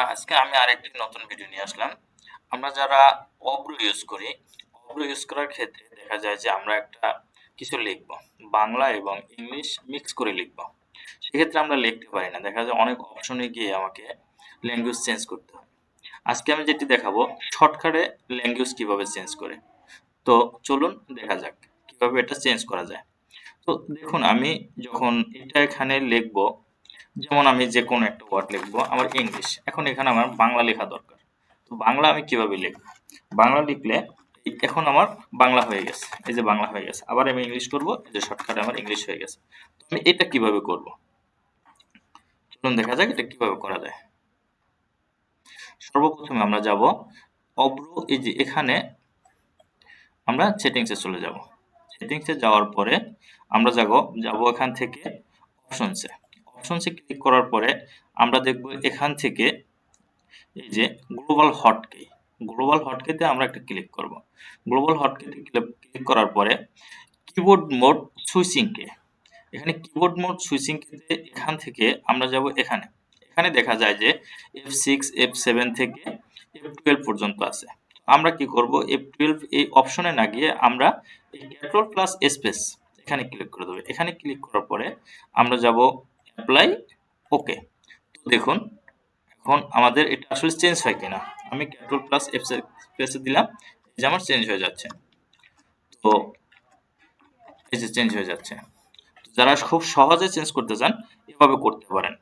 আজকে আমি আরেকটি নতুন ভিডিও নিয়ে আসলাম। আমরা যারা অব্র ইউজ করি, অব্র ইউজ করার ক্ষেত্রে দেখা যায় যে আমরা একটা কিছু লিখব, বাংলা এবং ইংলিশ মিক্স করে লিখব। সেক্ষেত্রে আমরা লিখতে পারি না, দেখা যায় অনেক অপশনে গিয়ে আমাকে ল্যাঙ্গুয়েজ চেঞ্জ করতে হয়। আজকে আমি যেটি দেখাবো শর্টকাটে ল্যাঙ্গুয়েজ কিভাবে চেঞ্জ করে। তো চলুন দেখা যাক কিভাবে এটা চেঞ্জ করা যায়। তো দেখুন, আমি যখন এটা এখানে লিখবো, যেমন আমি যে কোনো একটা ওয়ার্ড লিখবো, আমার ইংলিশ, এখন এখানে আমার বাংলা লেখা দরকার। তো বাংলা আমি কিভাবে লিখবো? বাংলা লিখলে এখন আমার বাংলা হয়ে গেছে, এই যে বাংলা হয়ে গেছে। আবার আমি ইংলিশ করব, এই যে শর্টকাটে আমার ইংলিশ হয়ে গেছে। তো আমি এটা কিভাবে করব? চলুন দেখা যাক এটা কিভাবে করা যায়। সর্বপ্রথমে আমরা যাব অব্র, এই যে এখানে আমরা সেটিংসে চলে যাব। সেটিংসে যাওয়ার পরে আমরা যাব এখান থেকে অপশনসে। অপশনসে ক্লিক করার পরে আমরা দেখব এখান থেকে এই যে গ্লোবাল হটকি, গ্লোবাল হটকিতে আমরা একটা ক্লিক করব। গ্লোবাল হটকিতে ক্লিক করার পরে কিবোর্ড মোড সুইচিং কে, এখানে কিবোর্ড মোড সুইচিং কে এখান থেকে আমরা যাব এখানে। এখানে দেখা যায় যে F6 F7 থেকে F12 পর্যন্ত আছে। আমরা কি করব, F12 এই অপশনে না গিয়ে আমরা এই কন্ট্রোল প্লাস স্পেস এখানে ক্লিক করে দেব। এখানে ক্লিক করার পরে আমরা যাব অ্যাপ্লাই, ওকে। তো দেখুন এখন আমাদের এটা আসলে চেঞ্জ হয় কিনা। আমি কন্ট্রোল প্লাস এফ স্পেসে দিলাম, এই যে আমার চেঞ্জ হয়ে যাচ্ছে। তো এই যে চেঞ্জ হয়ে যাচ্ছে। যারা খুব সহজে চেঞ্জ করতে চান এভাবে করতে পারেন।